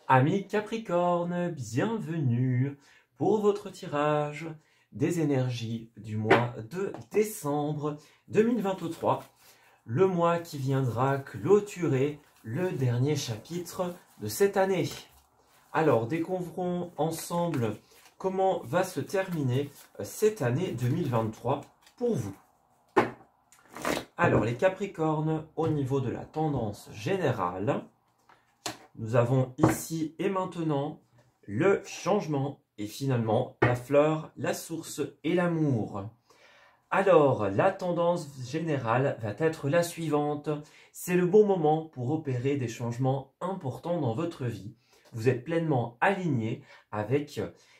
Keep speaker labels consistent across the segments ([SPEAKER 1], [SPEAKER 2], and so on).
[SPEAKER 1] Amis Capricorne, bienvenue pour votre tirage des énergies du mois de décembre 2023, le mois qui viendra clôturer le dernier chapitre de cette année. Alors, découvrons ensemble comment va se terminer cette année 2023 pour vous. Alors, les Capricornes, au niveau de la tendance générale, nous avons ici et maintenant le changement et finalement la fleur, la source et l'amour. Alors, la tendance générale va être la suivante. C'est le bon moment pour opérer des changements importants dans votre vie. Vous êtes pleinement aligné avec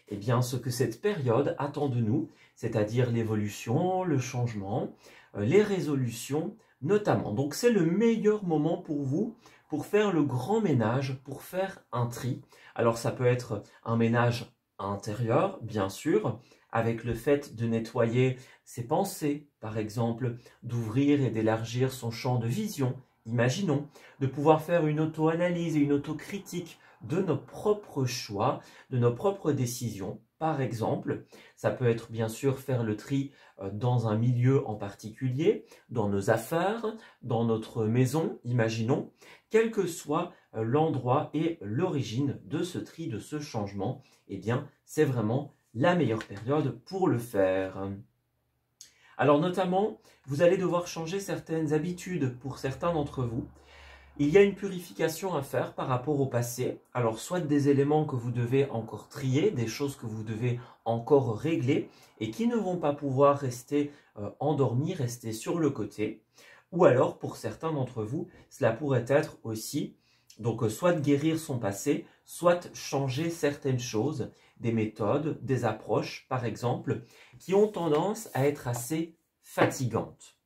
[SPEAKER 1] ce que cette période attend de nous, c'est-à-dire l'évolution, le changement, les résolutions notamment. Donc, c'est le meilleur moment pour vous pour faire le grand ménage, pour faire un tri. Alors, ça peut être un ménage intérieur, bien sûr, avec le fait de nettoyer ses pensées, par exemple, d'ouvrir et d'élargir son champ de vision, imaginons, de pouvoir faire une auto-analyse et une autocritique de nos propres choix, de nos propres décisions. Par exemple, ça peut être bien sûr faire le tri dans un milieu en particulier, dans nos affaires, dans notre maison, imaginons, quel que soit l'endroit et l'origine de ce tri, de ce changement, eh bien, c'est vraiment la meilleure période pour le faire. Alors notamment, vous allez devoir changer certaines habitudes pour certains d'entre vous. Il y a une purification à faire par rapport au passé. Alors soit des éléments que vous devez encore trier, des choses que vous devez encore régler et qui ne vont pas pouvoir rester endormis, rester sur le côté. Ou alors pour certains d'entre vous, cela pourrait être aussi soit de guérir son passé, soit changer certaines choses, des méthodes, des approches par exemple, qui ont tendance à être assez fatigantes.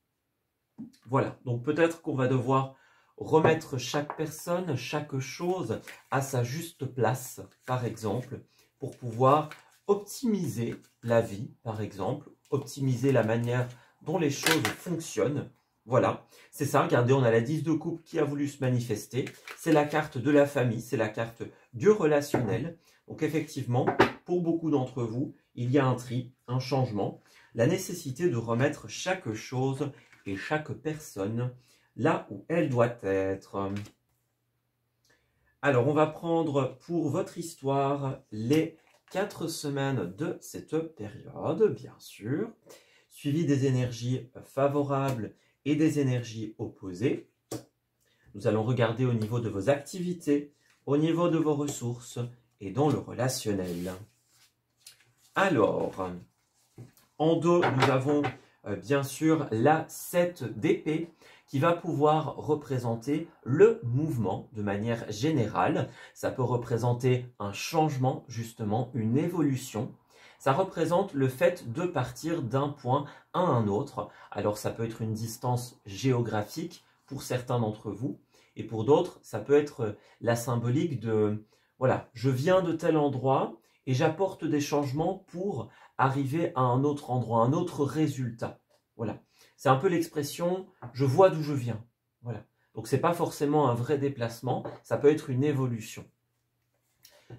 [SPEAKER 1] Voilà, donc peut-être qu'on va devoir remettre chaque personne, chaque chose à sa juste place, par exemple, pour pouvoir optimiser la vie, par exemple, optimiser la manière dont les choses fonctionnent. Voilà, c'est ça, regardez, on a la 10 de coupe qui a voulu se manifester, c'est la carte de la famille, c'est la carte du relationnel. Donc effectivement, pour beaucoup d'entre vous, il y a un tri, un changement, la nécessité de remettre chaque chose et chaque personne là où elle doit être. Alors, on va prendre pour votre histoire les 4 semaines de cette période, bien sûr, suivi des énergies favorables et des énergies opposées. Nous allons regarder au niveau de vos activités, au niveau de vos ressources et dans le relationnel. Alors, en dos, nous avons bien sûr la 7 d'épée qui va pouvoir représenter le mouvement de manière générale. Ça peut représenter un changement, justement, une évolution. Ça représente le fait de partir d'un point à un autre. Alors ça peut être une distance géographique pour certains d'entre vous. Et pour d'autres, ça peut être la symbolique de, voilà, je viens de tel endroit et j'apporte des changements pour arriver à un autre endroit, un autre résultat. Voilà. C'est un peu l'expression « je vois d'où je viens ». Voilà. Donc, ce n'est pas forcément un vrai déplacement, ça peut être une évolution.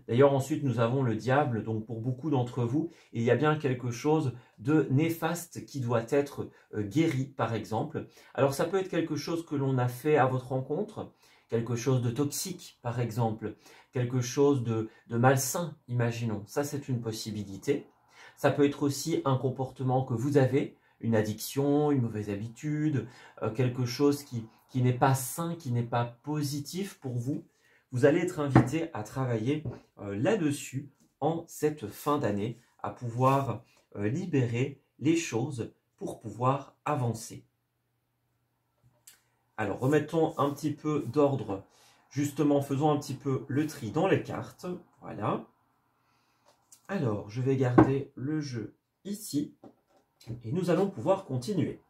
[SPEAKER 1] D'ailleurs, ensuite, nous avons le diable. Donc, pour beaucoup d'entre vous, il y a bien quelque chose de néfaste qui doit être guéri, par exemple. Alors, ça peut être quelque chose que l'on a fait à votre rencontre, quelque chose de toxique, par exemple, quelque chose de malsain, imaginons. Ça, c'est une possibilité. Ça peut être aussi un comportement que vous avez, une addiction, une mauvaise habitude, quelque chose qui n'est pas sain, qui n'est pas positif pour vous. Vous allez être invité à travailler là-dessus en cette fin d'année, à pouvoir libérer les choses pour pouvoir avancer. Alors, remettons un petit peu d'ordre, justement, faisons un petit peu le tri dans les cartes. Voilà. Alors, je vais garder le jeu ici et nous allons pouvoir continuer.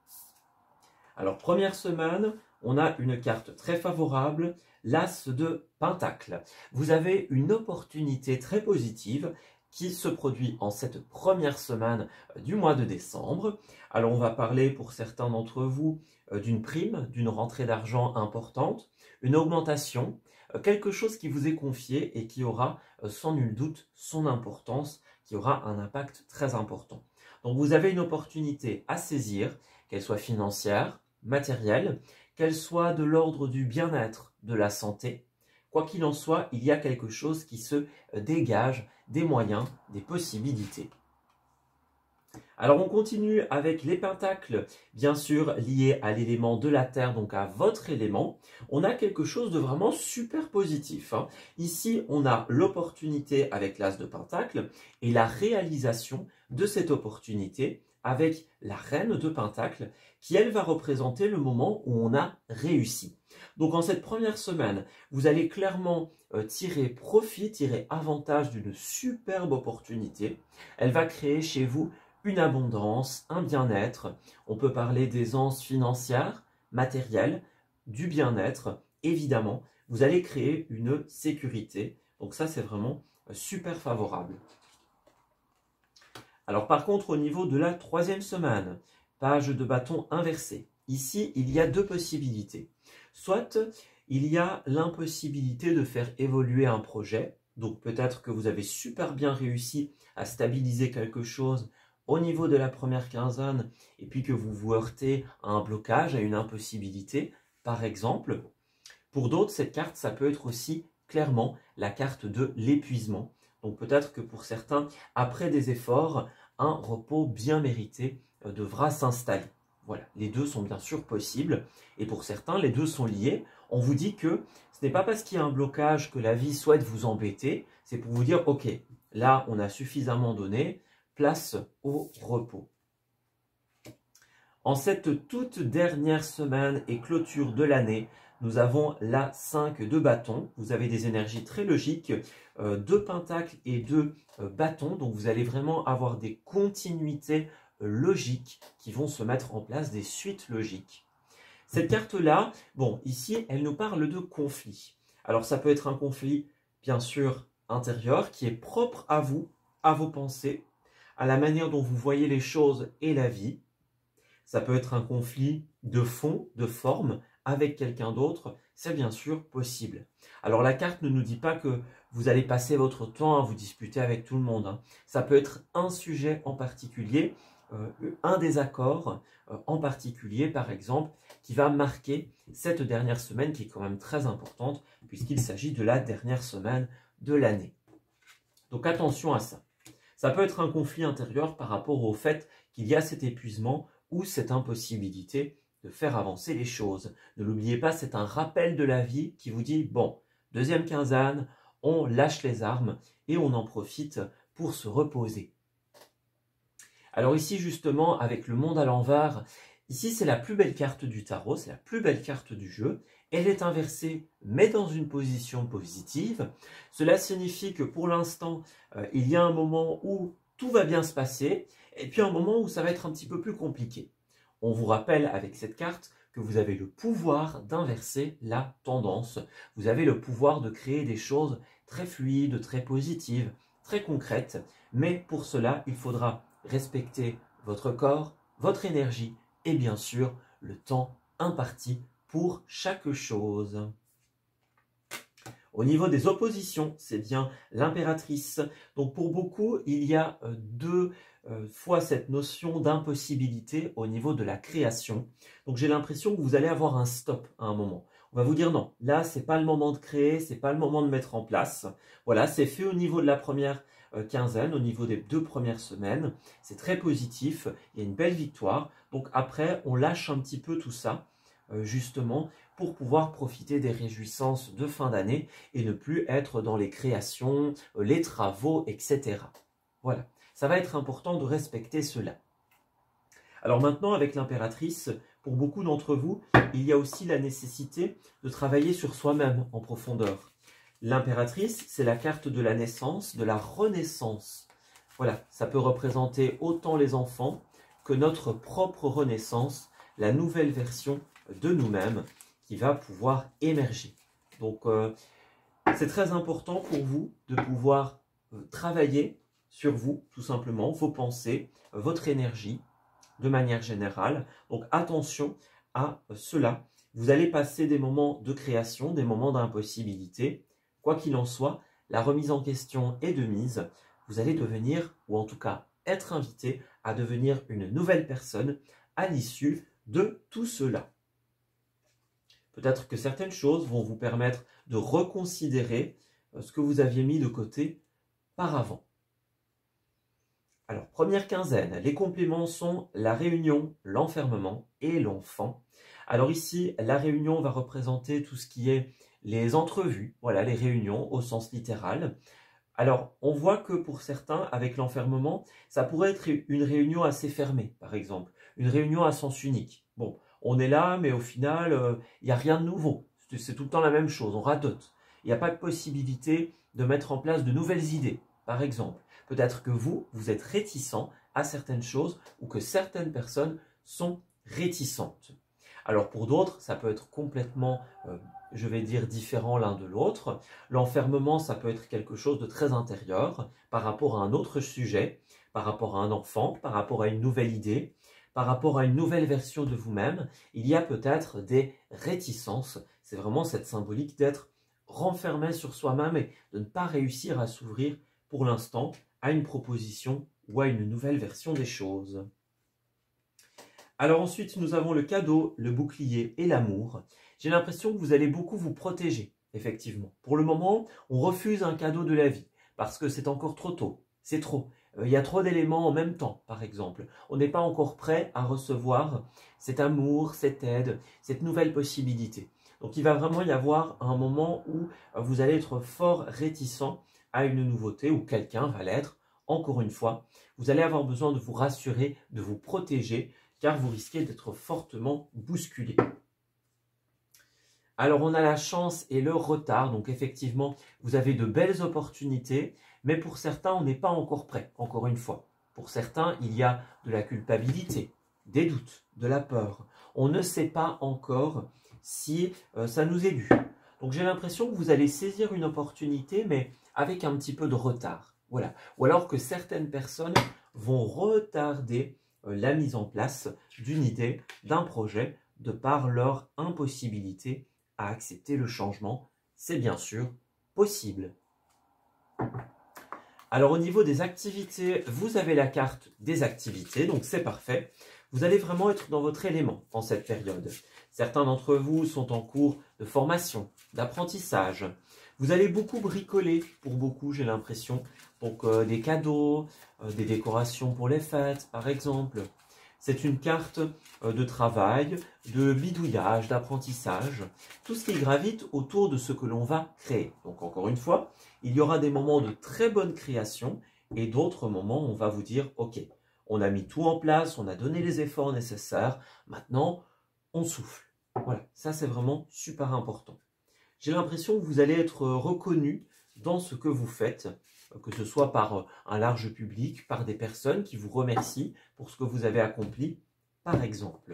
[SPEAKER 1] Alors, première semaine, on a une carte très favorable, l'As de Pentacle. Vous avez une opportunité très positive qui se produit en cette première semaine du mois de décembre. Alors on va parler pour certains d'entre vous d'une prime, d'une rentrée d'argent importante, une augmentation, quelque chose qui vous est confié et qui aura sans nul doute son importance, qui aura un impact très important. Donc vous avez une opportunité à saisir, qu'elle soit financière, matérielle, qu'elle soit de l'ordre du bien-être, de la santé. Quoi qu'il en soit, il y a quelque chose qui se dégage, des moyens, des possibilités. Alors on continue avec les pentacles, bien sûr liés à l'élément de la terre, donc à votre élément. On a quelque chose de vraiment super positif. Ici, on a l'opportunité avec l'as de pentacle et la réalisation de cette opportunité avec la reine de pentacle qui, elle, va représenter le moment où on a réussi. Donc en cette première semaine, vous allez clairement tirer profit, tirer avantage d'une superbe opportunité. Elle va créer chez vous une abondance, un bien-être. On peut parler d'aisance financière, matérielle, du bien-être. Évidemment, vous allez créer une sécurité. Donc ça, c'est vraiment super favorable. Alors par contre, au niveau de la troisième semaine, page de bâton inversé. Ici, il y a deux possibilités. Soit il y a l'impossibilité de faire évoluer un projet. Donc peut-être que vous avez super bien réussi à stabiliser quelque chose au niveau de la première quinzaine et puis que vous vous heurtez à un blocage, à une impossibilité, par exemple. Pour d'autres, cette carte, ça peut être aussi clairement la carte de l'épuisement. Donc peut-être que pour certains, après des efforts, un repos bien mérité devra s'installer. Voilà, les deux sont bien sûr possibles. Et pour certains, les deux sont liés. On vous dit que ce n'est pas parce qu'il y a un blocage que la vie souhaite vous embêter. C'est pour vous dire, ok, là, on a suffisamment donné. Place au repos. En cette toute dernière semaine et clôture de l'année, nous avons la 5 de bâton. Vous avez des énergies très logiques, 2 pentacles et 2 bâtons. Donc vous allez vraiment avoir des continuités logiques qui vont se mettre en place, des suites logiques. Cette carte-là, bon, ici, elle nous parle de conflit. Alors ça peut être un conflit, bien sûr, intérieur, qui est propre à vous, à vos pensées, à la manière dont vous voyez les choses et la vie. Ça peut être un conflit de fond, de forme, avec quelqu'un d'autre. C'est bien sûr possible. Alors la carte ne nous dit pas que vous allez passer votre temps à vous disputer avec tout le monde. Ça peut être un sujet en particulier, un désaccord en particulier, par exemple, qui va marquer cette dernière semaine qui est quand même très importante puisqu'il s'agit de la dernière semaine de l'année. Donc attention à ça. Ça peut être un conflit intérieur par rapport au fait qu'il y a cet épuisement ou cette impossibilité de faire avancer les choses. Ne l'oubliez pas, c'est un rappel de la vie qui vous dit, bon, deuxième quinzaine, on lâche les armes et on en profite pour se reposer. Alors ici, justement, avec le monde à l'envers, ici, c'est la plus belle carte du tarot, c'est la plus belle carte du jeu. Elle est inversée, mais dans une position positive. Cela signifie que pour l'instant, il y a un moment où tout va bien se passer, et puis un moment où ça va être un petit peu plus compliqué. On vous rappelle avec cette carte que vous avez le pouvoir d'inverser la tendance. Vous avez le pouvoir de créer des choses très fluides, très positives, très concrètes. Mais pour cela, il faudra respecter votre corps, votre énergie et bien sûr le temps imparti pour chaque chose. Au niveau des oppositions, c'est bien l'impératrice. Donc pour beaucoup, il y a deux fois cette notion d'impossibilité au niveau de la création. Donc j'ai l'impression que vous allez avoir un stop à un moment. On va vous dire non, là c'est pas le moment de créer, c'est pas le moment de mettre en place. Voilà, c'est fait au niveau de la première quinzaine, au niveau des 2 premières semaines. C'est très positif, il y a une belle victoire. Donc après, on lâche un petit peu tout ça, justement, pour pouvoir profiter des réjouissances de fin d'année et ne plus être dans les créations, les travaux, etc. Voilà, ça va être important de respecter cela. Alors maintenant, avec l'impératrice, pour beaucoup d'entre vous, il y a aussi la nécessité de travailler sur soi-même en profondeur. L'impératrice, c'est la carte de la naissance, de la renaissance. Voilà, ça peut représenter autant les enfants que notre propre renaissance, la nouvelle version de nous-mêmes. qui va pouvoir émerger. Donc, c'est très important pour vous de pouvoir travailler sur vous, tout simplement, vos pensées, votre énergie, de manière générale. Donc, attention à cela. Vous allez passer des moments de création, des moments d'impossibilité. Quoi qu'il en soit, la remise en question est de mise. Vous allez devenir, ou en tout cas être invité à devenir une nouvelle personne à l'issue de tout cela. Peut-être que certaines choses vont vous permettre de reconsidérer ce que vous aviez mis de côté par avant. Alors, première quinzaine, les compléments sont la réunion, l'enfermement et l'enfant. Alors ici, la réunion va représenter tout ce qui est les entrevues, voilà, les réunions au sens littéral. Alors, on voit que pour certains, avec l'enfermement, ça pourrait être une réunion assez fermée, par exemple, une réunion à sens unique. Bon, on est là, mais au final, il n'y a rien de nouveau. C'est tout le temps la même chose, on radote. Il n'y a pas de possibilité de mettre en place de nouvelles idées, par exemple. Peut-être que vous êtes réticent à certaines choses ou que certaines personnes sont réticentes. Alors pour d'autres, ça peut être complètement, je vais dire, différent l'un de l'autre. L'enfermement, ça peut être quelque chose de très intérieur par rapport à un autre sujet, par rapport à un enfant, par rapport à une nouvelle idée, par rapport à une nouvelle version de vous-même. Il y a peut-être des réticences. C'est vraiment cette symbolique d'être renfermé sur soi-même et de ne pas réussir à s'ouvrir pour l'instant à une proposition ou à une nouvelle version des choses. Alors ensuite, nous avons le cadeau, le bouclier et l'amour. J'ai l'impression que vous allez beaucoup vous protéger, effectivement. Pour le moment, on refuse un cadeau de la vie parce que c'est encore trop tôt, c'est trop. Il y a trop d'éléments en même temps, par exemple. On n'est pas encore prêt à recevoir cet amour, cette aide, cette nouvelle possibilité. Donc il va vraiment y avoir un moment où vous allez être fort réticent à une nouveauté, ou quelqu'un va l'être, encore une fois. Vous allez avoir besoin de vous rassurer, de vous protéger, car vous risquez d'être fortement bousculé. Alors on a la chance et le retard, donc effectivement vous avez de belles opportunités, mais pour certains on n'est pas encore prêt, encore une fois. Pour certains il y a de la culpabilité, des doutes, de la peur. On ne sait pas encore si ça nous est dû. Donc j'ai l'impression que vous allez saisir une opportunité, mais avec un petit peu de retard. Voilà. Ou alors que certaines personnes vont retarder la mise en place d'une idée, d'un projet, de par leur impossibilité à accepter le changement. C'est bien sûr possible. Alors au niveau des activités, vous avez la carte des activités, donc c'est parfait. Vous allez vraiment être dans votre élément en cette période. Certains d'entre vous sont en cours de formation, d'apprentissage. Vous allez beaucoup bricoler, pour beaucoup j'ai l'impression. Donc des cadeaux, des décorations pour les fêtes par exemple. C'est une carte de travail, de bidouillage, d'apprentissage, tout ce qui gravite autour de ce que l'on va créer. Donc encore une fois, il y aura des moments de très bonne création et d'autres moments où on va vous dire « Ok, on a mis tout en place, on a donné les efforts nécessaires, maintenant on souffle ». Voilà, ça c'est vraiment super important. J'ai l'impression que vous allez être reconnu dans ce que vous faites, que ce soit par un large public, par des personnes qui vous remercient pour ce que vous avez accompli, par exemple.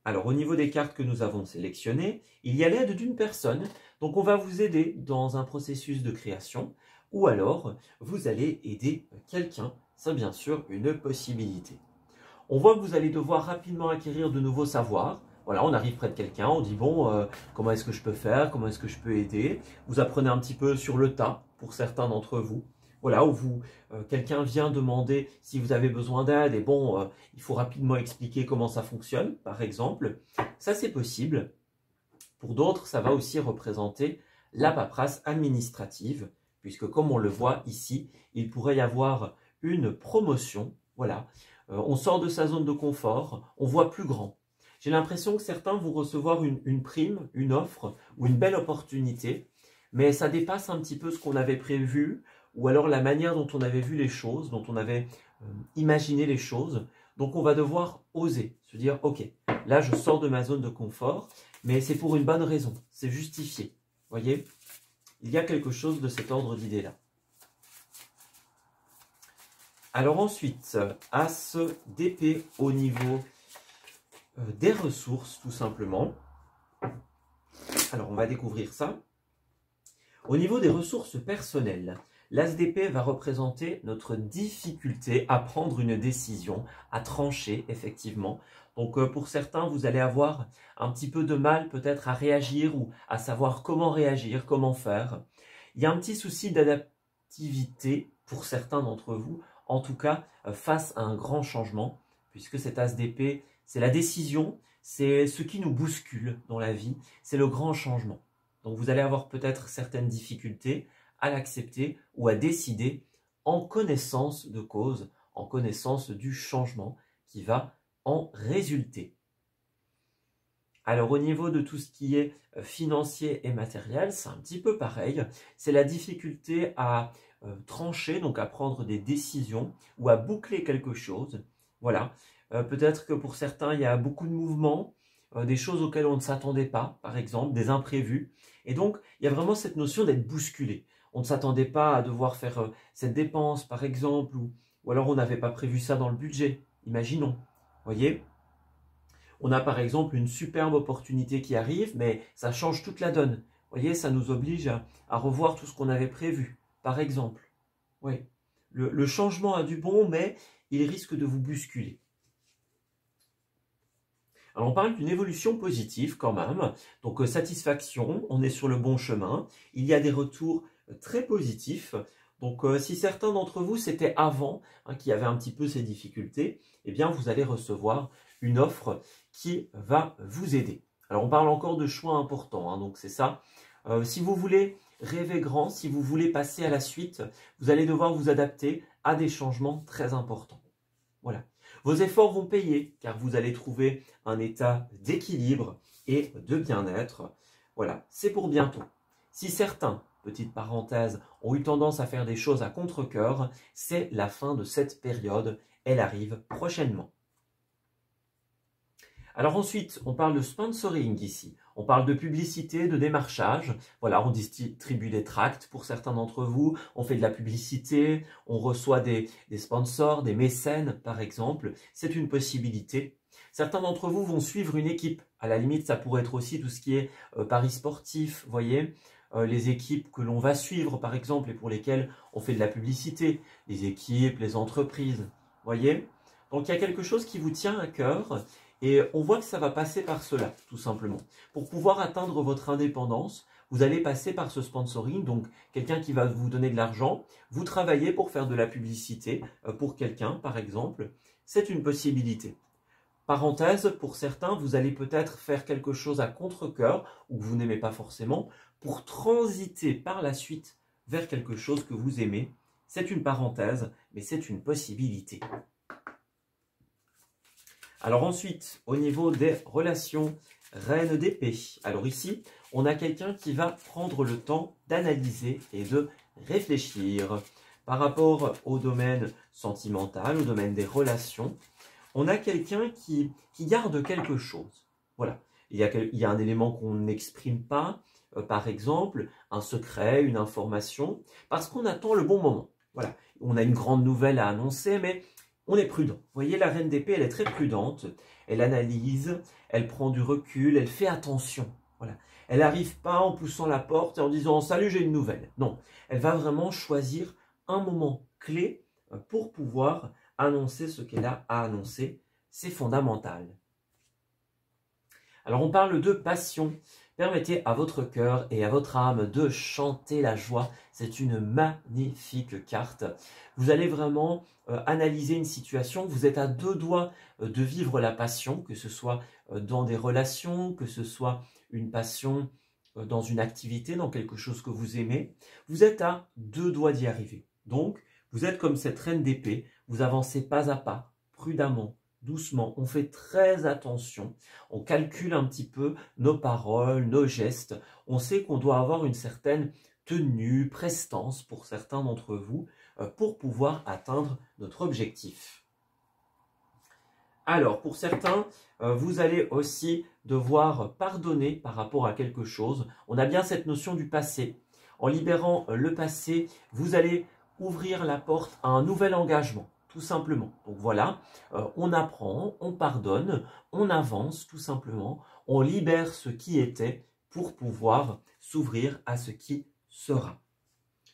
[SPEAKER 1] Alors, au niveau des cartes que nous avons sélectionnées, il y a l'aide d'une personne. Donc, on va vous aider dans un processus de création ou alors vous allez aider quelqu'un. C'est bien sûr une possibilité. On voit que vous allez devoir rapidement acquérir de nouveaux savoirs. Voilà, on arrive près de quelqu'un, on dit bon, comment est-ce que je peux faire, comment est-ce que je peux aider. Vous apprenez un petit peu sur le tas pour certains d'entre vous. Voilà, où quelqu'un vient demander si vous avez besoin d'aide et bon, il faut rapidement expliquer comment ça fonctionne, par exemple. Ça, c'est possible. Pour d'autres, ça va aussi représenter la paperasse administrative, puisque comme on le voit ici, il pourrait y avoir une promotion. Voilà, on sort de sa zone de confort, on voit plus grand. J'ai l'impression que certains vont recevoir une prime, une offre ou une belle opportunité, mais ça dépasse un petit peu ce qu'on avait prévu ou alors la manière dont on avait vu les choses, dont on avait imaginé les choses. Donc on va devoir oser, se dire ok, là je sors de ma zone de confort, mais c'est pour une bonne raison, c'est justifié. Vous voyez, il y a quelque chose de cet ordre d'idée-là. Alors ensuite, As d'épée au niveau des ressources, tout simplement. Alors, on va découvrir ça. Au niveau des ressources personnelles, l'ASDP va représenter notre difficulté à prendre une décision, à trancher, effectivement. Donc, pour certains, vous allez avoir un petit peu de mal peut-être à réagir ou à savoir comment réagir, comment faire. Il y a un petit souci d'adaptivité pour certains d'entre vous, en tout cas face à un grand changement, puisque cet ASDP, c'est la décision, c'est ce qui nous bouscule dans la vie, c'est le grand changement. Donc vous allez avoir peut-être certaines difficultés à l'accepter ou à décider en connaissance de cause, en connaissance du changement qui va en résulter. Alors au niveau de tout ce qui est financier et matériel, c'est un petit peu pareil. C'est la difficulté à trancher, donc à prendre des décisions ou à boucler quelque chose. Voilà. Peut-être que pour certains, il y a beaucoup de mouvements, des choses auxquelles on ne s'attendait pas, par exemple, des imprévus. Et donc, il y a vraiment cette notion d'être bousculé. On ne s'attendait pas à devoir faire cette dépense, par exemple, ou alors on n'avait pas prévu ça dans le budget. Imaginons. Voyez ? On a par exemple une superbe opportunité qui arrive, mais ça change toute la donne. Vous voyez, ça nous oblige à revoir tout ce qu'on avait prévu, par exemple. Oui. Le changement a du bon, mais il risque de vous bousculer. Alors on parle d'une évolution positive quand même, donc satisfaction, on est sur le bon chemin, il y a des retours très positifs. Donc si certains d'entre vous c'était avant, qui avaient un petit peu ces difficultés, eh bien vous allez recevoir une offre qui va vous aider. Alors on parle encore de choix importants, donc c'est ça. Si vous voulez rêver grand, si vous voulez passer à la suite, vous allez devoir vous adapter à des changements très importants. Voilà. Vos efforts vont payer car vous allez trouver un état d'équilibre et de bien-être. Voilà, c'est pour bientôt. Si certains, petite parenthèse, ont eu tendance à faire des choses à contre-cœur, c'est la fin de cette période. Elle arrive prochainement. Alors ensuite, on parle de sponsoring ici. On parle de publicité, de démarchage. Voilà, on distribue des tracts pour certains d'entre vous. On fait de la publicité, on reçoit des sponsors, des mécènes par exemple. C'est une possibilité. Certains d'entre vous vont suivre une équipe. À la limite, ça pourrait être aussi tout ce qui est paris sportifs, voyez. Les équipes que l'on va suivre par exemple et pour lesquelles on fait de la publicité. Les équipes, les entreprises, voyez. Donc il y a quelque chose qui vous tient à cœur. Et on voit que ça va passer par cela, tout simplement. Pour pouvoir atteindre votre indépendance, vous allez passer par ce sponsoring, donc quelqu'un qui va vous donner de l'argent, vous travaillez pour faire de la publicité pour quelqu'un, par exemple, c'est une possibilité. Parenthèse, pour certains, vous allez peut-être faire quelque chose à contre-cœur, ou que vous n'aimez pas forcément, pour transiter par la suite vers quelque chose que vous aimez. C'est une parenthèse, mais c'est une possibilité. Alors ensuite, au niveau des relations, reine d'épée. Alors ici, on a quelqu'un qui va prendre le temps d'analyser et de réfléchir. Par rapport au domaine sentimental, au domaine des relations, on a quelqu'un qui garde quelque chose. Voilà, il y a un élément qu'on n'exprime pas, par exemple, un secret, une information, parce qu'on attend le bon moment. Voilà, on a une grande nouvelle à annoncer, mais on est prudent. Vous voyez, la reine d'épée, elle est très prudente. Elle analyse, elle prend du recul, elle fait attention. Voilà. Elle n'arrive pas en poussant la porte et en disant « Salut, j'ai une nouvelle ». Non, elle va vraiment choisir un moment clé pour pouvoir annoncer ce qu'elle a à annoncer. C'est fondamental. Alors, on parle de passion. Permettez à votre cœur et à votre âme de chanter la joie. C'est une magnifique carte. Vous allez vraiment analyser une situation. Vous êtes à deux doigts de vivre la passion, que ce soit dans des relations, que ce soit une passion dans une activité, dans quelque chose que vous aimez. Vous êtes à deux doigts d'y arriver. Donc, vous êtes comme cette reine d'épée. Vous avancez pas à pas, prudemment, doucement, on fait très attention, on calcule un petit peu nos paroles, nos gestes, on sait qu'on doit avoir une certaine tenue, prestance pour certains d'entre vous pour pouvoir atteindre notre objectif. Alors, pour certains, vous allez aussi devoir pardonner par rapport à quelque chose. On a bien cette notion du passé. En libérant le passé, vous allez ouvrir la porte à un nouvel engagement. tout simplement. Donc voilà, on apprend, on pardonne, on avance tout simplement, on libère ce qui était pour pouvoir s'ouvrir à ce qui sera.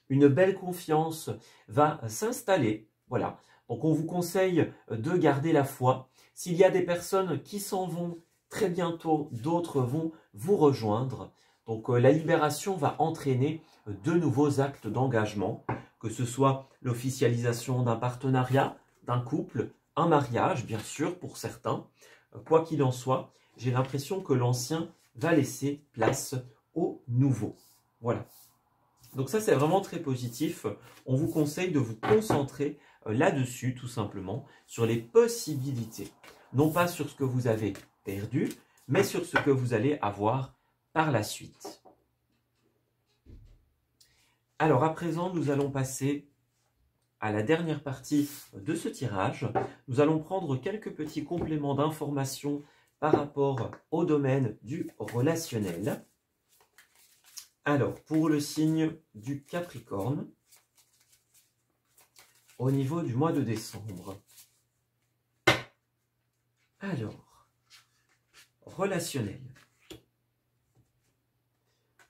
[SPEAKER 1] Une belle confiance va s'installer, voilà. Donc on vous conseille de garder la foi. S'il y a des personnes qui s'en vont très bientôt, d'autres vont vous rejoindre. Donc la libération va entraîner de nouveaux actes d'engagement, que ce soit l'officialisation d'un partenariat, d'un couple, un mariage, bien sûr, pour certains. Quoi qu'il en soit, j'ai l'impression que l'ancien va laisser place au nouveau. Voilà. Donc ça, c'est vraiment très positif. On vous conseille de vous concentrer là-dessus, tout simplement, sur les possibilités. Non pas sur ce que vous avez perdu, mais sur ce que vous allez avoir par la suite. Alors, à présent, nous allons passer à la dernière partie de ce tirage. Nous allons prendre quelques petits compléments d'informations par rapport au domaine du relationnel. Alors, pour le signe du Capricorne, au niveau du mois de décembre. Alors, relationnel.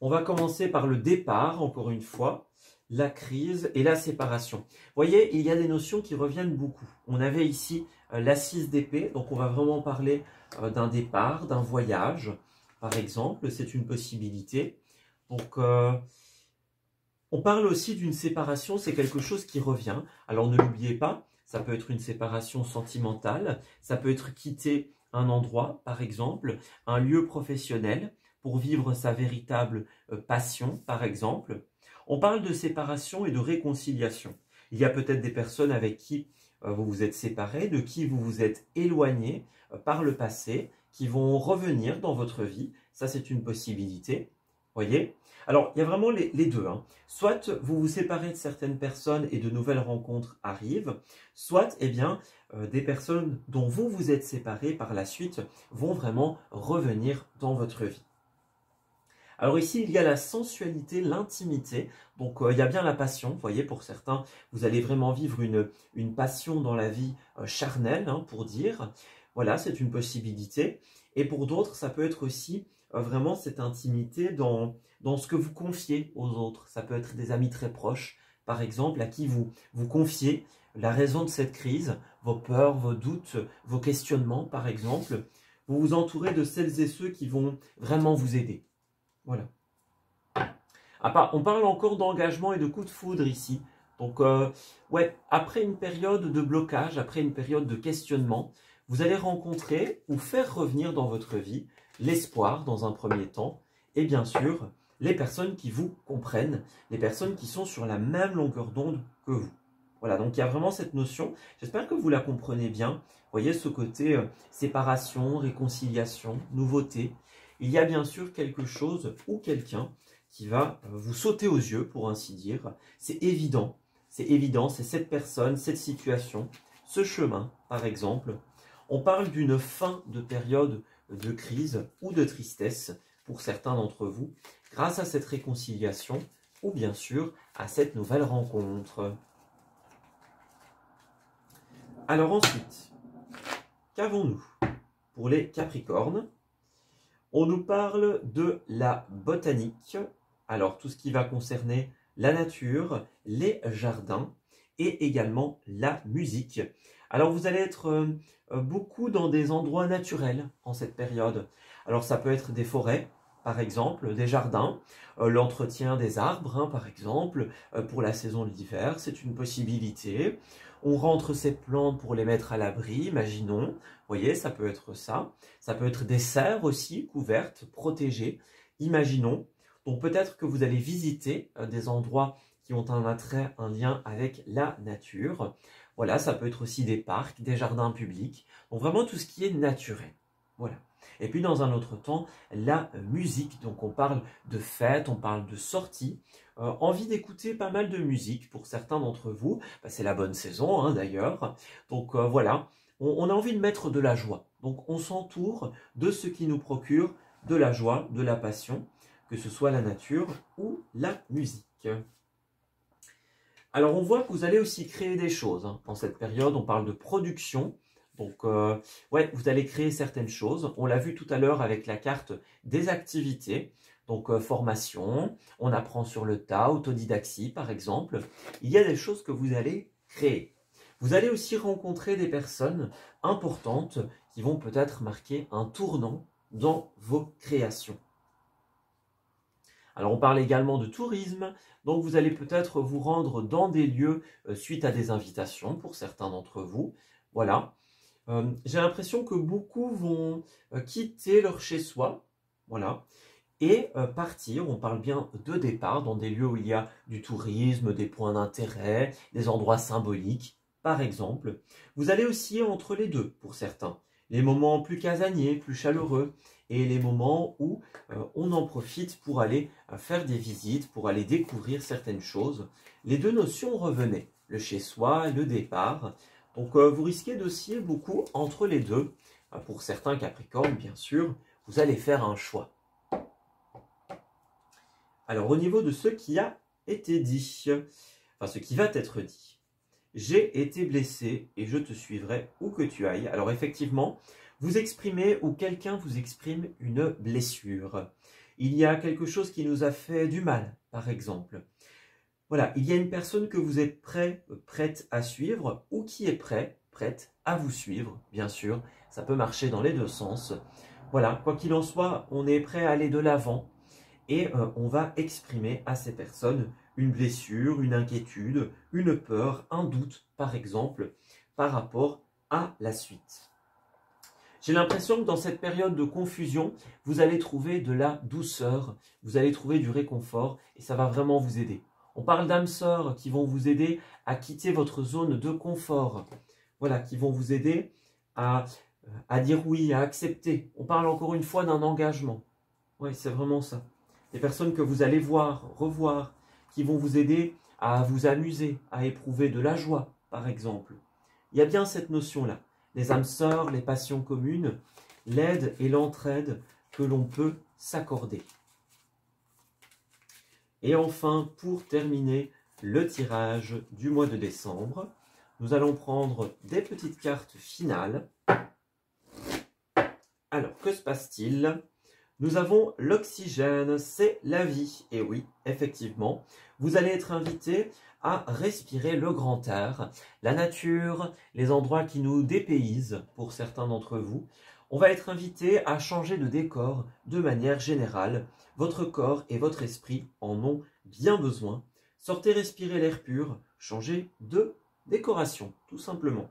[SPEAKER 1] On va commencer par le départ, encore une fois, la crise et la séparation. Vous voyez, il y a des notions qui reviennent beaucoup. On avait ici la 6 d'épée, donc on va vraiment parler d'un départ, d'un voyage, par exemple, c'est une possibilité. Donc, on parle aussi d'une séparation, c'est quelque chose qui revient. Alors, ne l'oubliez pas, ça peut être une séparation sentimentale, ça peut être quitter un endroit, par exemple, un lieu professionnel pour vivre sa véritable passion, par exemple. On parle de séparation et de réconciliation. Il y a peut-être des personnes avec qui vous vous êtes séparés, de qui vous vous êtes éloignés par le passé, qui vont revenir dans votre vie. Ça, c'est une possibilité. Voyez? Alors, il y a vraiment les deux. Soit vous vous séparez de certaines personnes et de nouvelles rencontres arrivent, soit eh bien, des personnes dont vous vous êtes séparés par la suite vont vraiment revenir dans votre vie. Alors ici, il y a la sensualité, l'intimité, donc il y a bien la passion, vous voyez, pour certains, vous allez vraiment vivre une passion dans la vie charnelle, pour dire, voilà, c'est une possibilité, et pour d'autres, ça peut être aussi vraiment cette intimité dans ce que vous confiez aux autres, ça peut être des amis très proches, par exemple, à qui vous confiez la raison de cette crise, vos peurs, vos doutes, vos questionnements, par exemple, vous vous entourez de celles et ceux qui vont vraiment vous aider. Voilà. On parle encore d'engagement et de coup de foudre ici. Donc, ouais, après une période de blocage, après une période de questionnement, vous allez rencontrer ou faire revenir dans votre vie l'espoir dans un premier temps et bien sûr les personnes qui vous comprennent, les personnes qui sont sur la même longueur d'onde que vous. Voilà, donc il y a vraiment cette notion, j'espère que vous la comprenez bien. Vous voyez ce côté séparation, réconciliation, nouveauté. Il y a bien sûr quelque chose ou quelqu'un qui va vous sauter aux yeux, pour ainsi dire. C'est évident, c'est cette personne, cette situation, ce chemin, par exemple. On parle d'une fin de période de crise ou de tristesse pour certains d'entre vous, grâce à cette réconciliation ou bien sûr à cette nouvelle rencontre. Alors ensuite, qu'avons-nous pour les Capricornes? On nous parle de la botanique, alors tout ce qui va concerner la nature, les jardins et également la musique. Alors vous allez être beaucoup dans des endroits naturels en cette période. Alors ça peut être des forêts, par exemple, des jardins, l'entretien des arbres, par exemple, pour la saison de l'hiver, c'est une possibilité. On rentre ces plantes pour les mettre à l'abri, imaginons. Vous voyez, ça peut être ça. Ça peut être des serres aussi, couvertes, protégées, imaginons. Donc peut-être que vous allez visiter des endroits qui ont un attrait, un lien avec la nature. Voilà, ça peut être aussi des parcs, des jardins publics. Donc vraiment tout ce qui est naturel. Voilà. Et puis dans un autre temps, la musique. Donc on parle de fêtes, on parle de sorties. Envie d'écouter pas mal de musique pour certains d'entre vous. C'est la bonne saison d'ailleurs. Donc voilà, on a envie de mettre de la joie. Donc on s'entoure de ce qui nous procure de la joie, de la passion, que ce soit la nature ou la musique. Alors, on voit que vous allez aussi créer des choses hein. En cette période, on parle de production. Donc, ouais, vous allez créer certaines choses. On l'a vu tout à l'heure avec la carte des activités. Donc, formation, on apprend sur le tas, autodidaxie par exemple. Il y a des choses que vous allez créer. Vous allez aussi rencontrer des personnes importantes qui vont peut-être marquer un tournant dans vos créations. Alors, on parle également de tourisme. Donc, vous allez peut-être vous rendre dans des lieux suite à des invitations pour certains d'entre vous. Voilà. J'ai l'impression que beaucoup vont quitter leur chez-soi, voilà, et partir, on parle bien de départ, dans des lieux où il y a du tourisme, des points d'intérêt, des endroits symboliques, par exemple. Vous allez aussi entre les deux, pour certains. Les moments plus casaniers, plus chaleureux, et les moments où on en profite pour aller faire des visites, pour aller découvrir certaines choses. Les deux notions revenaient, le chez-soi et le départ. Donc, vous risquez d'osciller beaucoup entre les deux. Pour certains Capricornes, bien sûr, vous allez faire un choix. Alors, au niveau de ce qui a été dit, enfin, ce qui va être dit, j'ai été blessé et je te suivrai où que tu ailles. Alors, effectivement, vous exprimez ou quelqu'un vous exprime une blessure. Il y a quelque chose qui nous a fait du mal, par exemple. Voilà, il y a une personne que vous êtes prête à suivre ou qui est prête à vous suivre, bien sûr. Ça peut marcher dans les deux sens. Voilà, quoi qu'il en soit, on est prêt à aller de l'avant et on va exprimer à ces personnes une blessure, une inquiétude, une peur, un doute, par exemple, par rapport à la suite. J'ai l'impression que dans cette période de confusion, vous allez trouver de la douceur, vous allez trouver du réconfort et ça va vraiment vous aider. On parle d'âmes sœurs qui vont vous aider à quitter votre zone de confort. Voilà, qui vont vous aider à dire oui, à accepter. On parle encore une fois d'un engagement. Oui, c'est vraiment ça. Des personnes que vous allez voir, revoir, qui vont vous aider à vous amuser, à éprouver de la joie, par exemple. Il y a bien cette notion-là. Les âmes sœurs, les passions communes, l'aide et l'entraide que l'on peut s'accorder. Et enfin, pour terminer le tirage du mois de décembre, nous allons prendre des petites cartes finales. Alors, que se passe-t-il? Nous avons l'oxygène, c'est la vie. Et oui, effectivement, vous allez être invité à respirer le grand air, la nature, les endroits qui nous dépaysent pour certains d'entre vous. On va être invité à changer de décor de manière générale. Votre corps et votre esprit en ont bien besoin. Sortez respirer l'air pur, changez de décoration, tout simplement.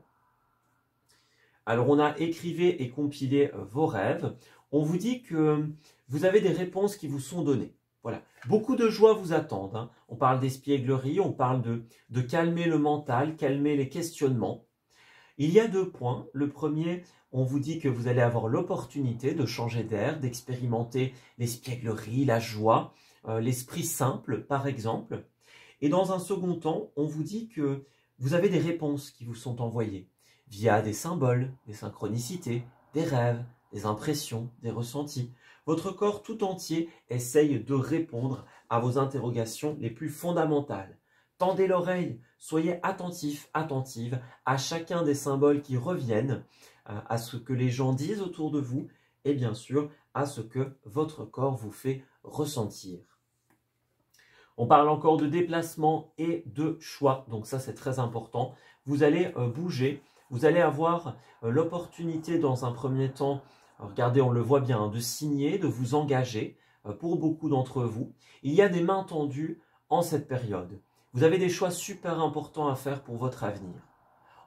[SPEAKER 1] Alors, on a écrivé et compilé vos rêves. On vous dit que vous avez des réponses qui vous sont données. Voilà. Beaucoup de joie vous attendent. Hein. On parle d'espièglerie, on parle de calmer le mental, calmer les questionnements. Il y a 2 points. Le premier, on vous dit que vous allez avoir l'opportunité de changer d'air, d'expérimenter l'espièglerie, la joie, l'esprit simple, par exemple. Et dans un second temps, on vous dit que vous avez des réponses qui vous sont envoyées via des symboles, des synchronicités, des rêves, des impressions, des ressentis. Votre corps tout entier essaye de répondre à vos interrogations les plus fondamentales. Tendez l'oreille, soyez attentifs, attentives à chacun des symboles qui reviennent, à ce que les gens disent autour de vous et bien sûr à ce que votre corps vous fait ressentir. On parle encore de déplacement et de choix, donc ça c'est très important. Vous allez bouger, vous allez avoir l'opportunité dans un premier temps, regardez on le voit bien, de signer, de vous engager pour beaucoup d'entre vous. Il y a des mains tendues en cette période. Vous avez des choix super importants à faire pour votre avenir.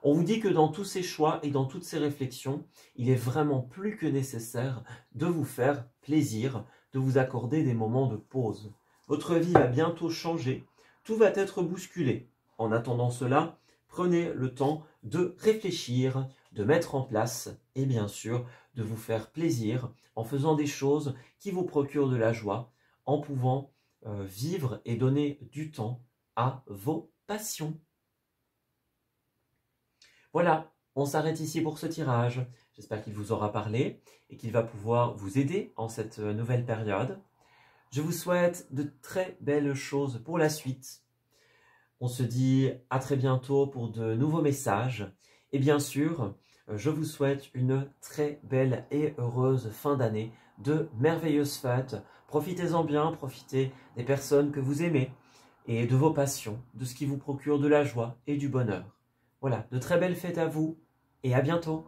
[SPEAKER 1] On vous dit que dans tous ces choix et dans toutes ces réflexions, il est vraiment plus que nécessaire de vous faire plaisir, de vous accorder des moments de pause. Votre vie va bientôt changer, tout va être bousculé. En attendant cela, prenez le temps de réfléchir, de mettre en place et bien sûr de vous faire plaisir en faisant des choses qui vous procurent de la joie, en pouvant vivre et donner du temps à vos passions. Voilà, on s'arrête ici pour ce tirage. J'espère qu'il vous aura parlé et qu'il va pouvoir vous aider en cette nouvelle période. Je vous souhaite de très belles choses pour la suite. On se dit à très bientôt pour de nouveaux messages. Et bien sûr, je vous souhaite une très belle et heureuse fin d'année, de merveilleuses fêtes. Profitez-en bien, profitez des personnes que vous aimez et de vos passions, de ce qui vous procure de la joie et du bonheur. Voilà, de très belles fêtes à vous et à bientôt.